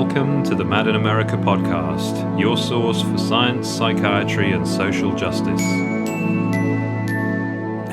Welcome to the Mad in America podcast, your source for science, psychiatry, and social justice.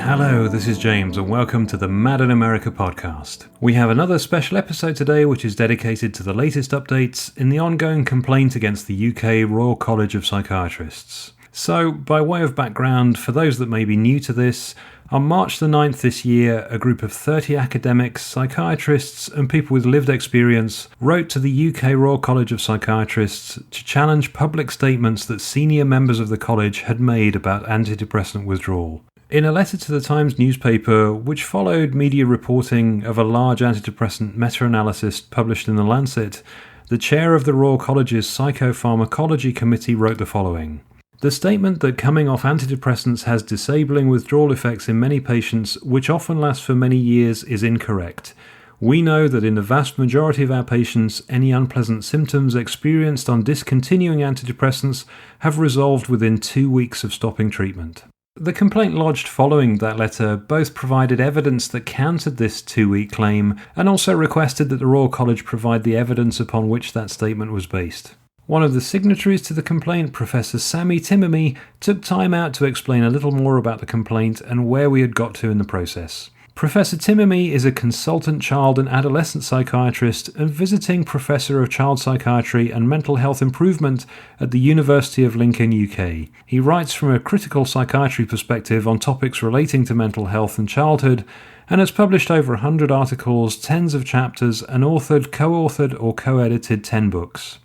Hello, this is James, and welcome to the Mad in America podcast. We have another special episode today which is dedicated to the latest updates in the ongoing complaint against the UK Royal College of Psychiatrists. So, by way of background, for those that may be new to this, on March the 9th this year, a group of 30 academics, psychiatrists and people with lived experience wrote to the UK Royal College of Psychiatrists to challenge public statements that senior members of the college had made about antidepressant withdrawal. In a letter to the Times newspaper, which followed media reporting of a large antidepressant meta-analysis published in The Lancet, the chair of the Royal College's Psychopharmacology Committee wrote the following. The statement that coming off antidepressants has disabling withdrawal effects in many patients, which often last for many years, is incorrect. We know that in the vast majority of our patients, any unpleasant symptoms experienced on discontinuing antidepressants have resolved within 2 weeks of stopping treatment. The complaint lodged following that letter both provided evidence that countered this 2-week claim and also requested that the Royal College provide the evidence upon which that statement was based. One of the signatories to the complaint, Professor Sami Timimi, took time out to explain a little more about the complaint and where we had got to in the process. Professor Timimi is a consultant child and adolescent psychiatrist and visiting professor of child psychiatry and mental health improvement at the University of Lincoln, UK. He writes from a critical psychiatry perspective on topics relating to mental health and childhood and has published over 100 articles, tens of chapters, and authored, co-authored or co-edited 10 books.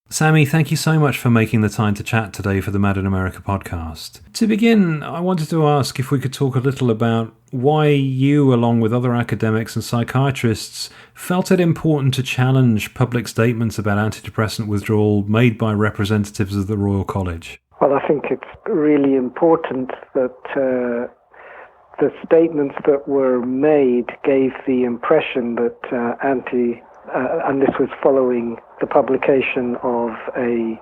Sami, thank you so much for making the time to chat today for the Mad in America podcast. To begin, I wanted to ask if we could talk a little about why you, along with other academics and psychiatrists, felt it important to challenge public statements about antidepressant withdrawal made by representatives of the Royal College. Well, I think it's really important that the statements that were made gave the impression that and this was following the publication of a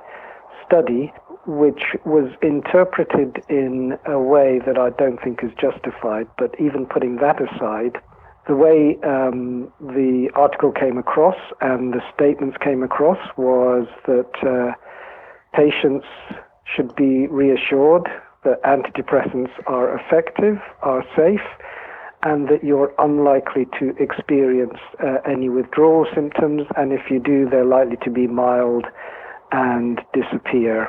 study which was interpreted in a way that I don't think is justified, but even putting that aside, the way the article came across and the statements came across was that patients should be reassured that antidepressants are effective, are safe, and that you're unlikely to experience any withdrawal symptoms, and if you do, they're likely to be mild and disappear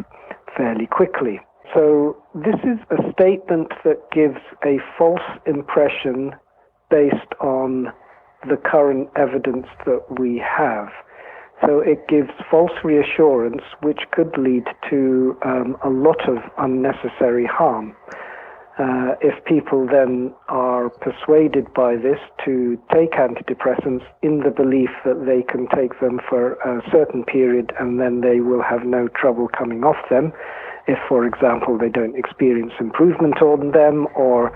fairly quickly. So this is a statement that gives a false impression based on the current evidence that we have. So it gives false reassurance, which could lead to a lot of unnecessary harm. If people then are persuaded by this to take antidepressants in the belief that they can take them for a certain period and then they will have no trouble coming off them, if, for example, they don't experience improvement on them or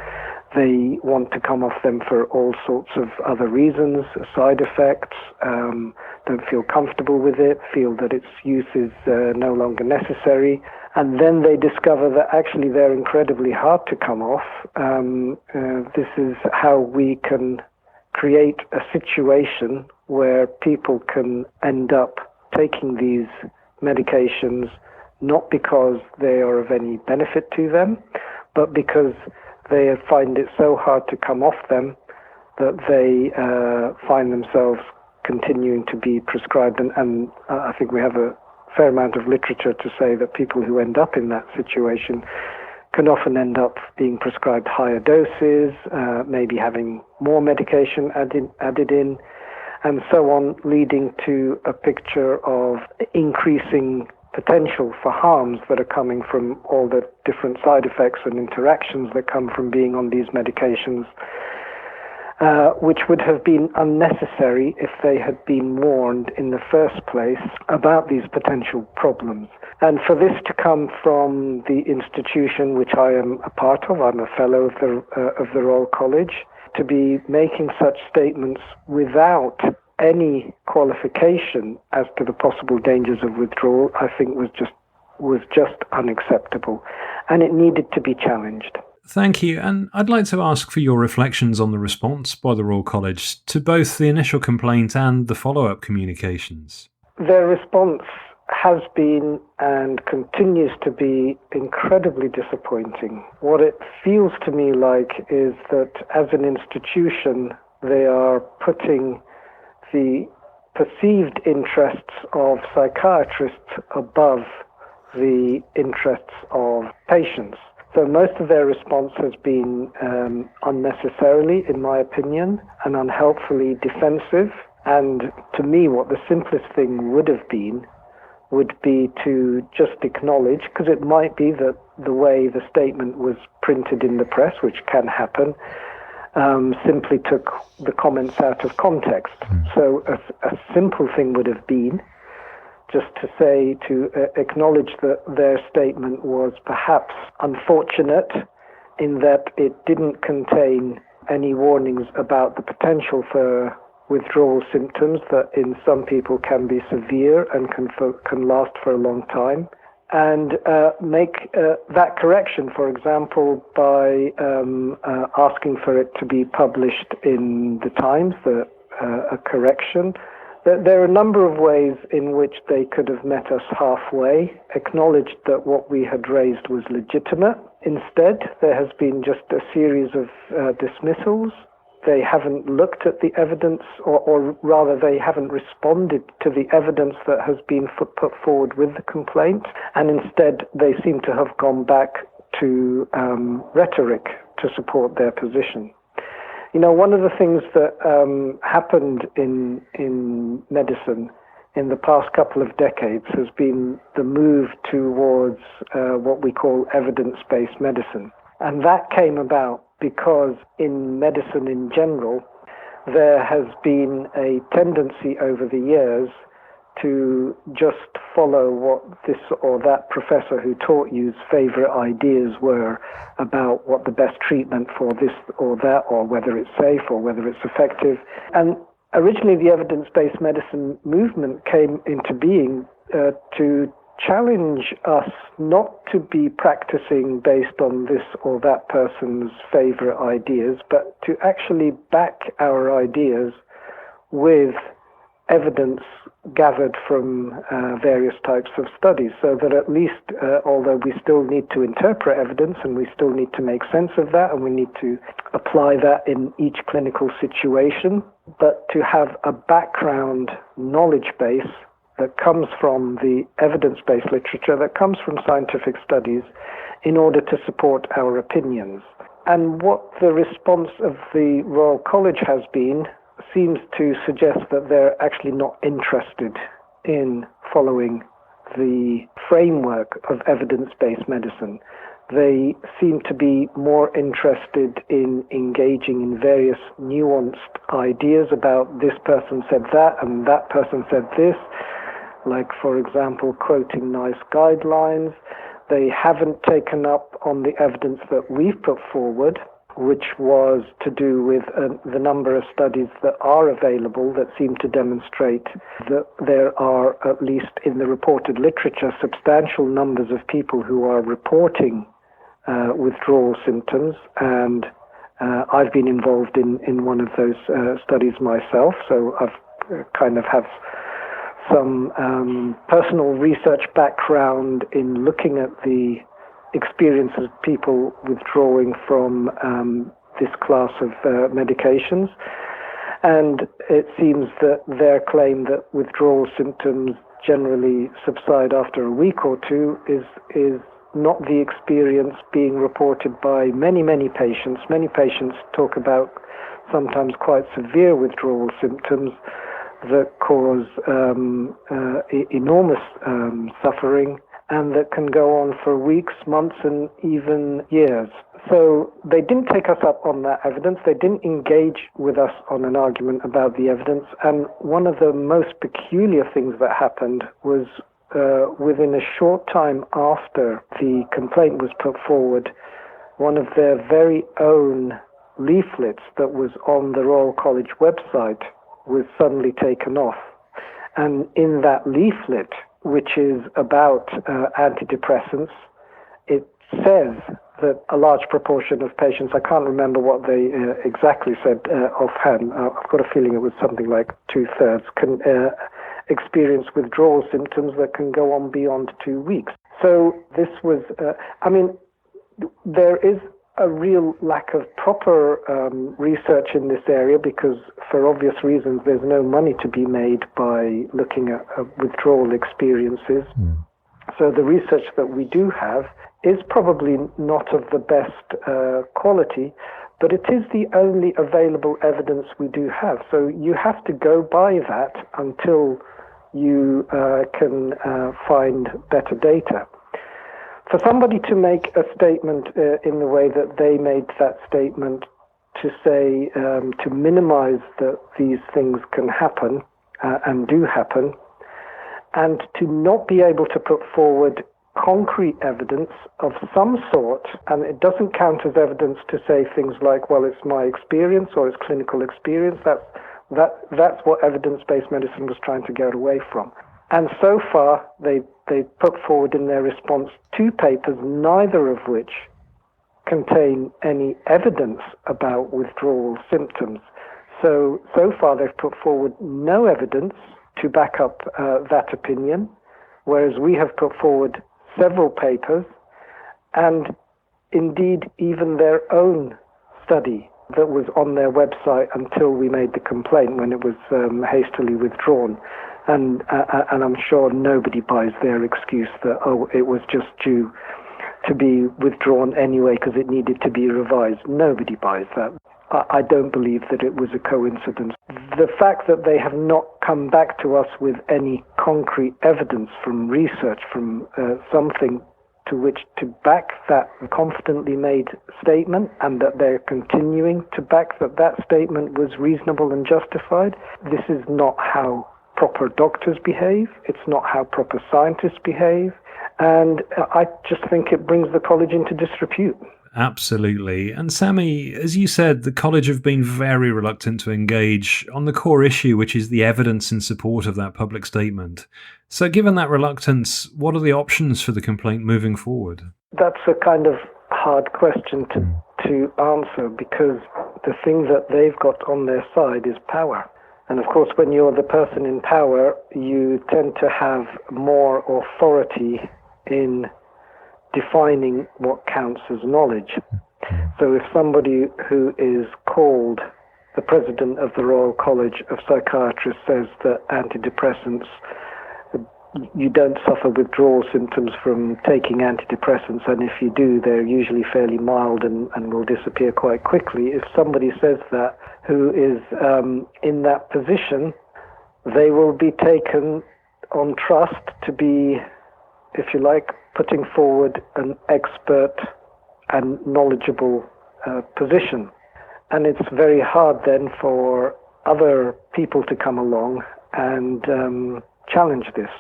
they want to come off them for all sorts of other reasons, side effects, don't feel comfortable with it, feel that its use is no longer necessary, and then they discover that actually they're incredibly hard to come off. This is how we can create a situation where people can end up taking these medications not because they are of any benefit to them, but because they find it so hard to come off them that they find themselves continuing to be prescribed. And I think we have a fair amount of literature to say that people who end up in that situation can often end up being prescribed higher doses, maybe having more medication added in, and so on, leading to a picture of increasing potential for harms that are coming from all the different side effects and interactions that come from being on these medications, which would have been unnecessary if they had been warned in the first place about these potential problems. And for this to come from the institution which I am a part of, I'm a fellow of the Royal College, to be making such statements without any qualification as to the possible dangers of withdrawal, I think was just unacceptable, and it needed to be challenged. Thank you, and I'd like to ask for your reflections on the response by the Royal College to both the initial complaint and the follow-up communications. their response has been and continues to be incredibly disappointing. What it feels to me like is that as an institution, they are putting the perceived interests of psychiatrists above the interests of patients. So most of their response has been unnecessarily, in my opinion, and unhelpfully defensive. And to me, what the simplest thing would have been would be to just acknowledge, because it might be that the way the statement was printed in the press, which can happen, simply took the comments out of context. So a simple thing would have been just to say, to acknowledge that their statement was perhaps unfortunate in that it didn't contain any warnings about the potential for withdrawal symptoms that in some people can be severe and can last for a long time, and make that correction, for example, by asking for it to be published in the Times, a correction. There are a number of ways in which they could have met us halfway, acknowledged that what we had raised was legitimate. Instead, there has been just a series of dismissals. They haven't looked at the evidence, or rather they haven't responded to the evidence that has been put forward with the complaint, and instead they seem to have gone back to rhetoric to support their position. You know, one of the things that happened in medicine in the past couple of decades has been the move towards what we call evidence-based medicine. And that came about because in medicine in general, there has been a tendency over the years to just follow what this or that professor who taught you's favorite ideas were about what the best treatment for this or that, or whether it's safe or whether it's effective. And originally the evidence-based medicine movement came into being to challenge us not to be practicing based on this or that person's favorite ideas, but to actually back our ideas with evidence gathered from various types of studies, so that at least, although we still need to interpret evidence and we still need to make sense of that and we need to apply that in each clinical situation, but to have a background knowledge base that comes from the evidence-based literature, that comes from scientific studies, in order to support our opinions. And what the response of the Royal College has been seems to suggest that they're actually not interested in following the framework of evidence-based medicine. They seem to be more interested in engaging in various nuanced ideas about this person said that and that person said this, like, for example, quoting nice guidelines. They haven't taken up on the evidence that we've put forward, which was to do with the number of studies that are available that seem to demonstrate that there are, at least in the reported literature, substantial numbers of people who are reporting withdrawal symptoms. And I've been involved in one of those studies myself, so I've kind of have some personal research background in looking at the experience of people withdrawing from this class of medications. And it seems that their claim that withdrawal symptoms generally subside after a week or two is not the experience being reported by many, many patients. Many patients talk about sometimes quite severe withdrawal symptoms that cause enormous suffering, and that can go on for weeks, months, and even years. So they didn't take us up on that evidence. They didn't engage with us on an argument about the evidence. And one of the most peculiar things that happened was within a short time after the complaint was put forward, one of their very own leaflets that was on the Royal College website was suddenly taken off. And in that leaflet, which is about antidepressants, it says that a large proportion of patients, I can't remember what they exactly said offhand, I've got a feeling it was something like 2/3, experience withdrawal symptoms that can go on beyond 2 weeks. So this was, there is a real lack of proper research in this area because, for obvious reasons, there's no money to be made by looking at withdrawal experiences. So the research that we do have is probably not of the best quality, but it is the only available evidence we do have. So you have to go by that until you can find better data. For somebody to make a statement in the way that they made that statement, to say, to minimize that these things can happen and do happen, and to not be able to put forward concrete evidence of some sort, and it doesn't count as evidence to say things like, well, it's my experience or it's clinical experience. That's what evidence-based medicine was trying to get away from. And so far, they put forward in their response 2 papers, neither of which contain any evidence about withdrawal symptoms. So far, they've put forward no evidence to back up that opinion, whereas we have put forward several papers, and indeed even their own study that was on their website until we made the complaint, when it was hastily withdrawn. And I'm sure nobody buys their excuse that, it was just due to be withdrawn anyway because it needed to be revised. Nobody buys that. I don't believe that it was a coincidence. The fact that they have not come back to us with any concrete evidence from research, from something to which to back that confidently made statement, and that they're continuing to back that statement was reasonable and justified, this is not how proper doctors behave. It's not how proper scientists behave. And I just think it brings the college into disrepute. Absolutely. And Sami, as you said, the college have been very reluctant to engage on the core issue, which is the evidence in support of that public statement. So given that reluctance, what are the options for the complaint moving forward? That's a kind of hard question to answer, because the thing that they've got on their side is power. And of course, when you're the person in power, you tend to have more authority in defining what counts as knowledge. So if somebody who is called the president of the Royal College of Psychiatrists says that antidepressants, you don't suffer withdrawal symptoms from taking antidepressants, and if you do, they're usually fairly mild and will disappear quite quickly. If somebody says that who is in that position, they will be taken on trust to be, if you like, putting forward an expert and knowledgeable position. And it's very hard then for other people to come along and challenge this.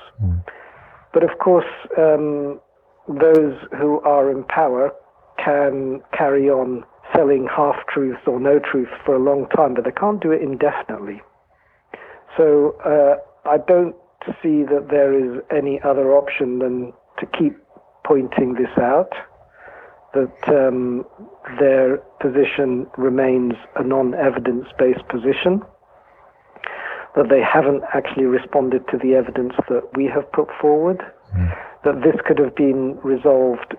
But of course, those who are in power can carry on selling half-truths or no truths for a long time, but they can't do it indefinitely. So I don't see that there is any other option than to keep pointing this out, that their position remains a non-evidence-based position, that they haven't actually responded to the evidence that we have put forward, that this could have been resolved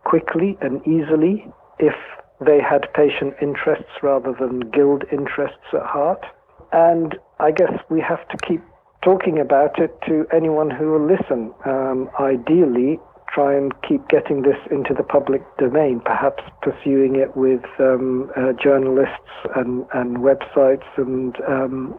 quickly and easily if they had patient interests rather than guild interests at heart. And I guess we have to keep talking about it to anyone who will listen. Ideally, try and keep getting this into the public domain, perhaps pursuing it with journalists and websites and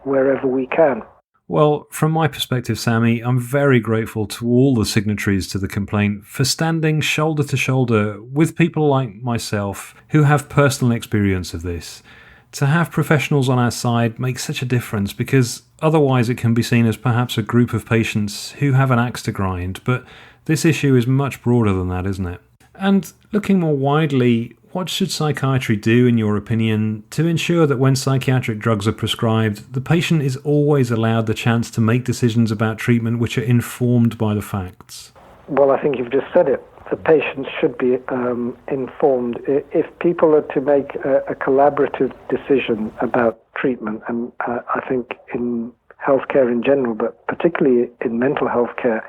wherever we can. Well, from my perspective, Sami, I'm very grateful to all the signatories to the complaint for standing shoulder to shoulder with people like myself who have personal experience of this. To have professionals on our side makes such a difference, because otherwise it can be seen as perhaps a group of patients who have an axe to grind, but this issue is much broader than that, isn't it? And looking more widely, what should psychiatry do, in your opinion, to ensure that when psychiatric drugs are prescribed, the patient is always allowed the chance to make decisions about treatment which are informed by the facts? Well, I think you've just said it. The patients should be informed. If people are to make a collaborative decision about treatment, and I think in healthcare in general, but particularly in mental health care,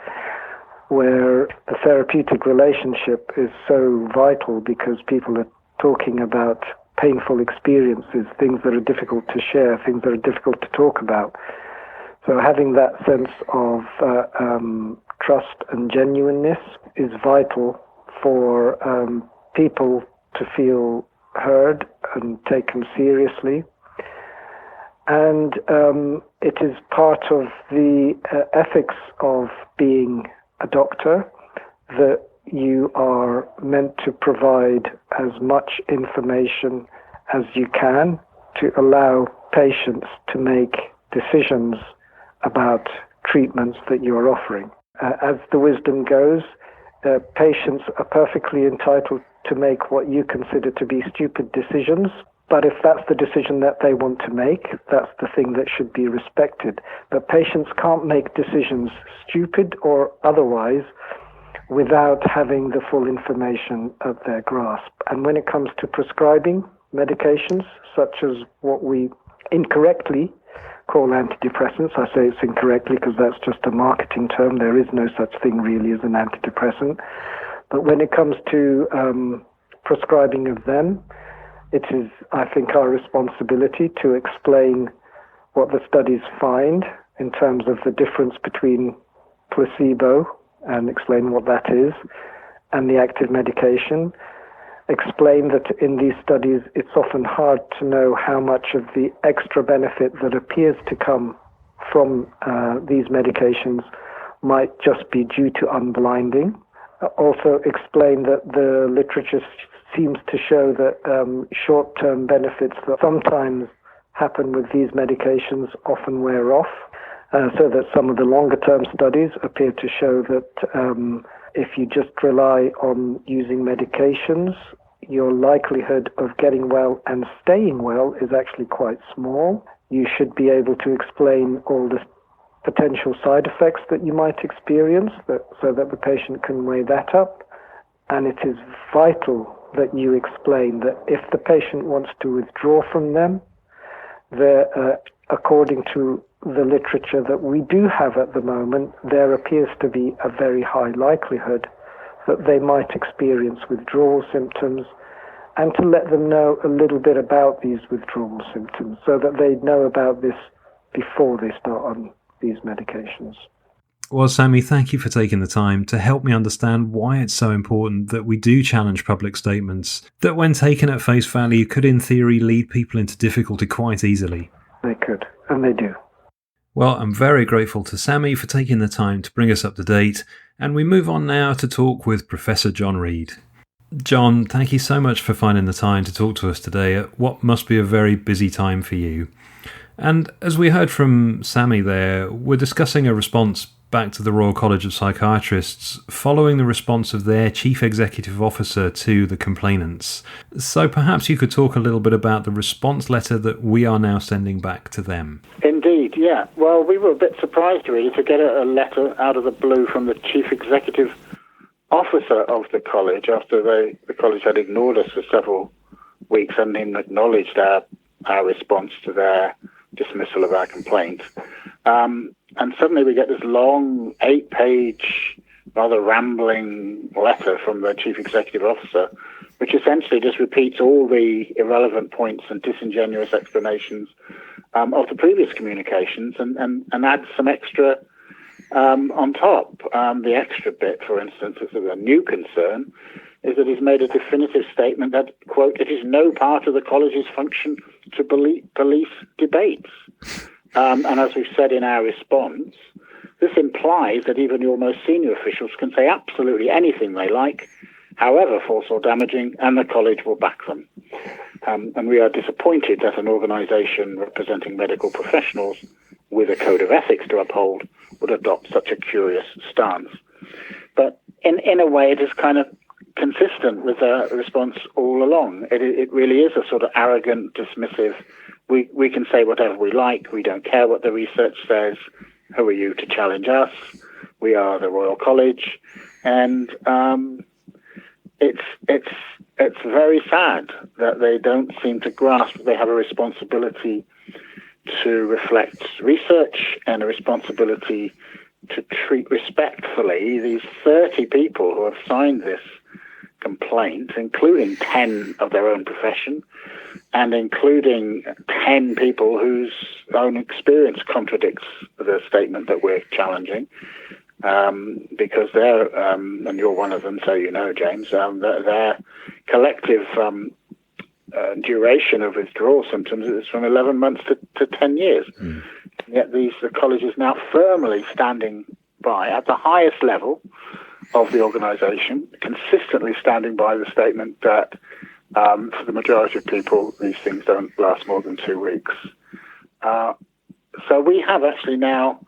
where the therapeutic relationship is so vital because people are talking about painful experiences, things that are difficult to share, things that are difficult to talk about. So having that sense of trust and genuineness is vital for people to feel heard and taken seriously. And it is part of the ethics of being a doctor that you are meant to provide as much information as you can to allow patients to make decisions about treatments that you are offering. As the wisdom goes, patients are perfectly entitled to make what you consider to be stupid decisions, but if that's the decision that they want to make, that's the thing that should be respected. But patients can't make decisions, stupid or otherwise, without having the full information at their grasp. And when it comes to prescribing medications, such as what we incorrectly call antidepressants, I say it's incorrectly because that's just a marketing term. There is no such thing really as an antidepressant. But when it comes to prescribing of them, it is, I think, our responsibility to explain what the studies find in terms of the difference between placebo, and explain what that is, and the active medication. Explain that in these studies it's often hard to know how much of the extra benefit that appears to come from these medications might just be due to unblinding. Also explain that the literature seems to show that short-term benefits that sometimes happen with these medications often wear off. So that some of the longer-term studies appear to show that if you just rely on using medications, your likelihood of getting well and staying well is actually quite small. You should be able to explain all the potential side effects that you might experience so that the patient can weigh that up. And it is vital that you explain that if the patient wants to withdraw from them, according to the literature that we do have at the moment, there appears to be a very high likelihood that they might experience withdrawal symptoms, and to let them know a little bit about these withdrawal symptoms so that they know about this before they start on these medications. Well, Sami, thank you for taking the time to help me understand why it's so important that we do challenge public statements that, when taken at face value, could in theory lead people into difficulty quite easily. They could, and they do. Well, I'm very grateful to Sami for taking the time to bring us up to date, and we move on now to talk with Professor John Reid. John, thank you so much for finding the time to talk to us today at what must be a very busy time for you. And as we heard from Sami there, we're discussing a response back to the Royal College of Psychiatrists following the response of their Chief Executive Officer to the complainants. So perhaps you could talk a little bit about the response letter that we are now sending back to them. Indeed, yeah. Well, we were a bit surprised really to get a letter out of the blue from the Chief Executive Officer of the college after the college had ignored us for several weeks and even acknowledged our response to their dismissal of our complaint. And suddenly we get this long 8-page, rather rambling letter from the Chief Executive Officer, which essentially just repeats all the irrelevant points and disingenuous explanations of the previous communications and adds some extra on top. The extra bit, for instance, is a new concern, is that he's made a definitive statement that, quote, it is no part of the college's function to police debates. And as we've said in our response, this implies that even your most senior officials can say absolutely anything they like, however false or damaging, and the college will back them. And we are disappointed that an organisation representing medical professionals with a code of ethics to uphold would adopt such a curious stance. But in a way, it is kind of consistent with the response all along. It really is a sort of arrogant, dismissive, we can say whatever we like, we don't care what the research says, who are you to challenge us? We are the Royal College. And it's very sad that they don't seem to grasp that they have a responsibility to reflect research and a responsibility to treat respectfully these 30 people who have signed this complaint, including 10 of their own profession, and including 10 people whose own experience contradicts the statement that we're challenging, because they're, and you're one of them, so you know, James, their collective duration of withdrawal symptoms is from 11 months to 10 years. Yet the college is now firmly standing by, at the highest level of the organisation, consistently standing by the statement that for the majority of people, these things don't last more than 2 weeks. So we have actually now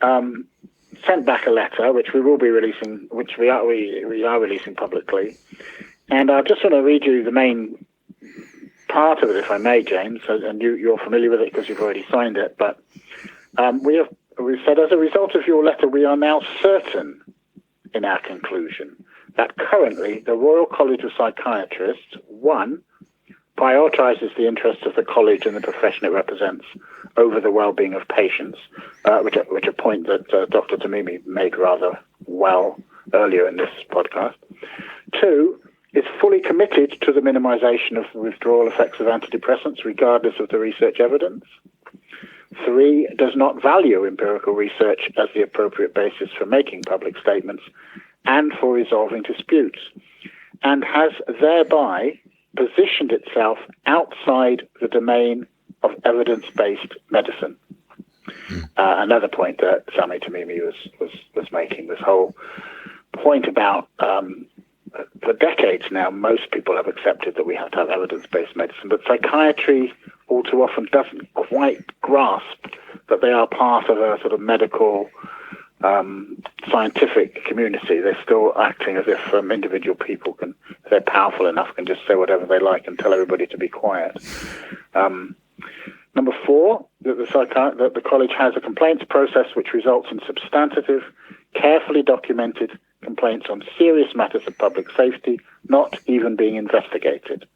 sent back a letter, which we will be releasing, which we are releasing publicly. And I just want to read you the main part of it, if I may, James, and you're familiar with it because you've already signed it. But we've said, as a result of your letter, we are now certain in our conclusion that currently the Royal College of Psychiatrists, 1, prioritizes the interests of the college and the profession it represents over the well-being of patients, which a point that Dr. Timimi made rather well earlier in this podcast. 2, is fully committed to the minimization of the withdrawal effects of antidepressants, regardless of the research evidence. 3, does not value empirical research as the appropriate basis for making public statements and for resolving disputes, and has thereby positioned itself outside the domain of evidence-based medicine. Another point that Sami Timimi was making, this whole point about for decades now, most people have accepted that we have to have evidence-based medicine, but psychiatry all too often doesn't quite grasp that they are part of a sort of medical, scientific community. They're still acting as if individual people can, if they're powerful enough, can just say whatever they like and tell everybody to be quiet. Number 4, that the college has a complaints process which results in substantive, carefully documented complaints on serious matters of public safety, not even being investigated,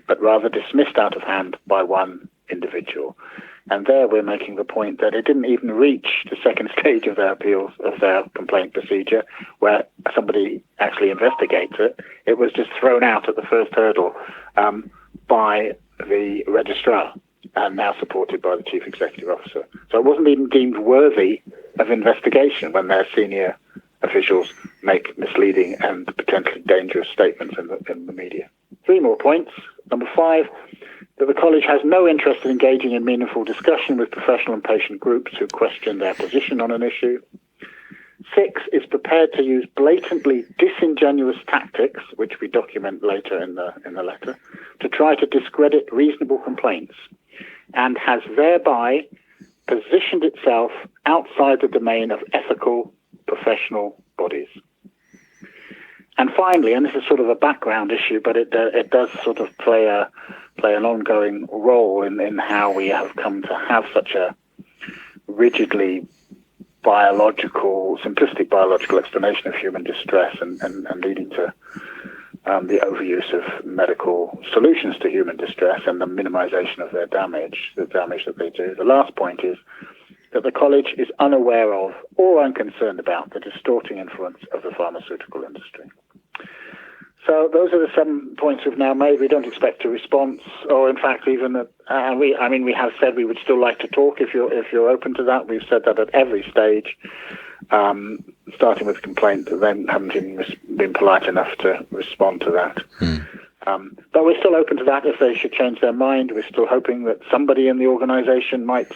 but rather dismissed out of hand by one individual. And there we're making the point that it didn't even reach the second stage of their appeals, of their complaint procedure, where somebody actually investigates it. It was just thrown out at the first hurdle by the registrar, and now supported by the chief executive officer. So it wasn't even deemed worthy of investigation when their senior officials make misleading and potentially dangerous statements in the media. 3 more points. Number 5, that the college has no interest in engaging in meaningful discussion with professional and patient groups who question their position on an issue. 6, is prepared to use blatantly disingenuous tactics, which we document later in the letter, to try to discredit reasonable complaints, and has thereby positioned itself outside the domain of ethical professional bodies. And finally, and this is sort of a background issue, but it does sort of play an ongoing role in how we have come to have such a rigidly simplistic biological explanation of human distress and leading to the overuse of medical solutions to human distress and the minimization of their damage, the damage that they do. The last point is that the college is unaware of or unconcerned about the distorting influence of the pharmaceutical industry. So those are the 7 points we've now made. We don't expect a response, or in fact, even we have said we would still like to talk if you're open to that. We've said that at every stage, starting with a complaint, that they haven't even been polite enough to respond to that. But we're still open to that if they should change their mind. We're still hoping that somebody in the organisation might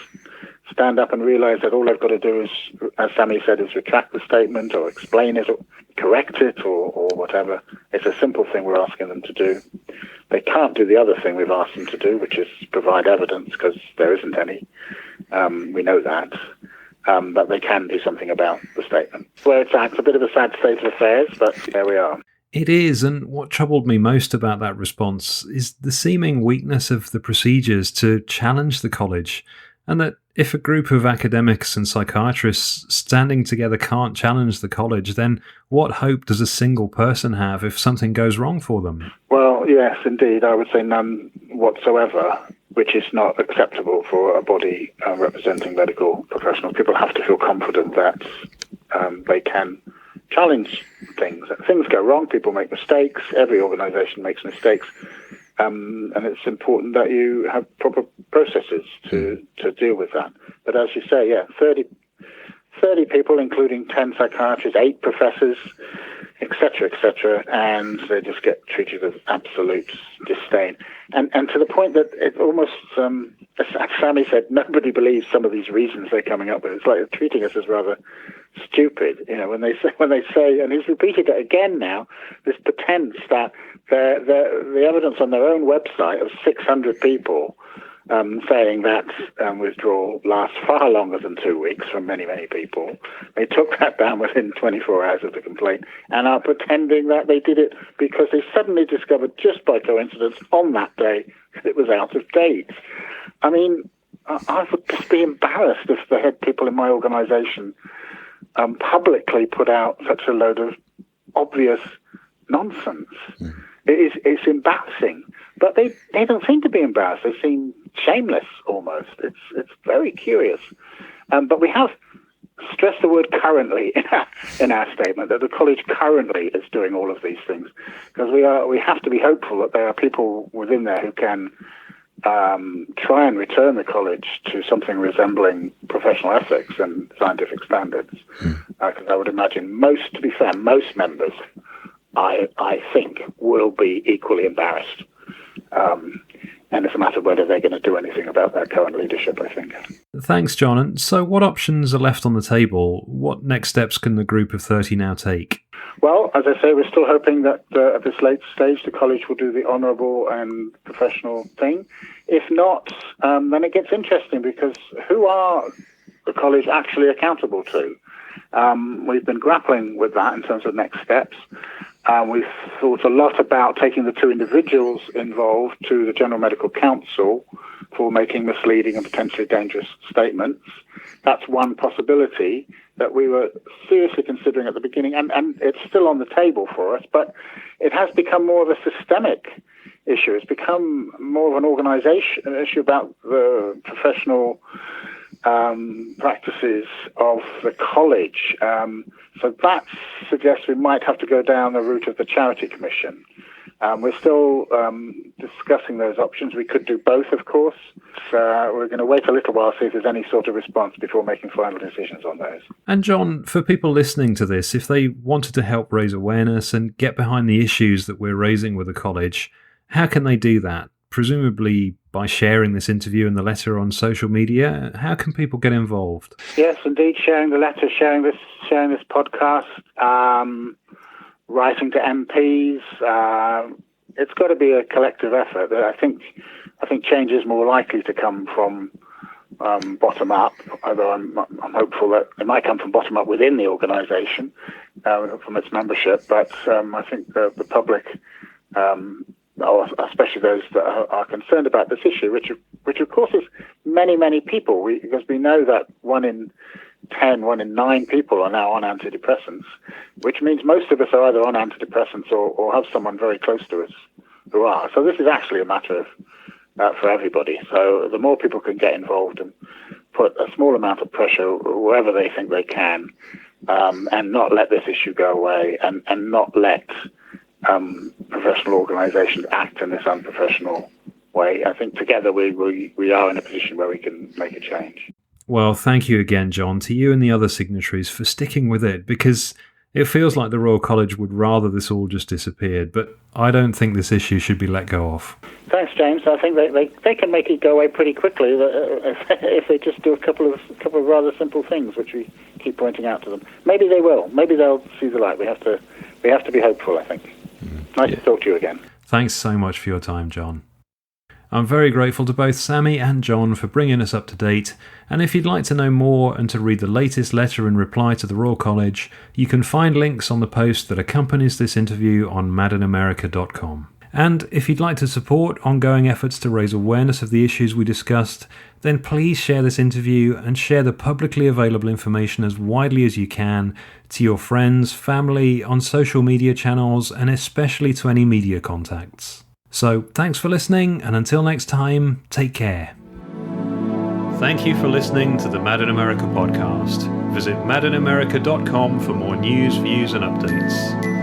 stand up and realise that all they've got to do is, as Sami said, is retract the statement or explain it or correct it or whatever. It's a simple thing we're asking them to do. They can't do the other thing we've asked them to do, which is provide evidence, because there isn't any. We know that. But they can do something about the statement. Where it's at, it's a bit of a sad state of affairs, but there we are. It is, and what troubled me most about that response is the seeming weakness of the procedures to challenge the college, and that if a group of academics and psychiatrists standing together can't challenge the college, then what hope does a single person have if something goes wrong for them? Well, yes, indeed. I would say none whatsoever. which is not acceptable for a body representing medical professionals. People have to feel confident that they can challenge things. Things go wrong, people make mistakes, every organisation makes mistakes, and it's important that you have proper processes to deal with that. But as you say, 30 people, including 10 psychiatrists, 8 professors, etc., and they just get treated with absolute disdain. And to the point that it almost, as Sami said, nobody believes some of these reasons they're coming up with. It's like they're treating us as rather stupid, when they say, and he's repeated it again now, this pretense that the evidence on their own website of 600 people saying that withdrawal lasts far longer than 2 weeks from many, many people. They took that down within 24 hours of the complaint and are pretending that they did it because they suddenly discovered just by coincidence on that day that it was out of date. I mean, I would just be embarrassed if the head people in my organisation publicly put out such a load of obvious nonsense. It's embarrassing. But they don't seem to be embarrassed. They seem shameless almost. It's very curious. But we have stressed the word currently in our statement, that the college currently is doing all of these things, because we have to be hopeful that there are people within there who can try and return the college to something resembling professional ethics and scientific standards. Because I would imagine most members, I think, will be equally embarrassed. And it's a matter of whether they're going to do anything about their current leadership, I think. Thanks, John. And so what options are left on the table? What next steps can the group of 30 now take? Well, as I say, we're still hoping that at this late stage the college will do the honourable and professional thing. If not, then it gets interesting, because who are the college actually accountable to? We've been grappling with that in terms of next steps. We've thought a lot about taking the 2 individuals involved to the General Medical Council for making misleading and potentially dangerous statements. That's one possibility that we were seriously considering at the beginning, and it's still on the table for us, but it has become more of a systemic issue. It's become more of an organisation, an issue about the professional practices of the college. So that suggests we might have to go down the route of the Charity Commission. We're still discussing those options. We could do both, of course. So we're going to wait a little while, see if there's any sort of response before making final decisions on those. And John, for people listening to this, if they wanted to help raise awareness and get behind the issues that we're raising with the college, how can they do that? Presumably by sharing this interview and the letter on social media. How can people get involved? Yes, indeed, sharing the letter, sharing this podcast, writing to MPs. It's got to be a collective effort. I think change is more likely to come from bottom up, although I'm hopeful that it might come from bottom up within the organisation, from its membership. But I think the public, especially those that are concerned about this issue, which of course is many, many people, because we know that 1 in 10, 1 in 9 people are now on antidepressants, which means most of us are either on antidepressants or have someone very close to us who are. So this is actually a matter of for everybody. So the more people can get involved and put a small amount of pressure wherever they think they can, and not let this issue go away, and not let professional organisations act in this unprofessional way, I think together we are in a position where we can make a change. Well, thank you again, John, to you and the other signatories for sticking with it, because it feels like the Royal College would rather this all just disappeared, but I don't think this issue should be let go of. Thanks, James. I think they can make it go away pretty quickly if they just do a couple of rather simple things, which we keep pointing out to them. Maybe they will. Maybe they'll see the light. We have to be hopeful, I think. Nice to talk to you again. Thanks so much for your time, John. I'm very grateful to both Sami and John for bringing us up to date, and if you'd like to know more and to read the latest letter in reply to the Royal College, you can find links on the post that accompanies this interview on madinamerica.com. And if you'd like to support ongoing efforts to raise awareness of the issues we discussed, then please share this interview and share the publicly available information as widely as you can to your friends, family, on social media channels, and especially to any media contacts. So thanks for listening, and until next time, take care. Thank you for listening to the Mad in America podcast. Visit madinamerica.com for more news, views and updates.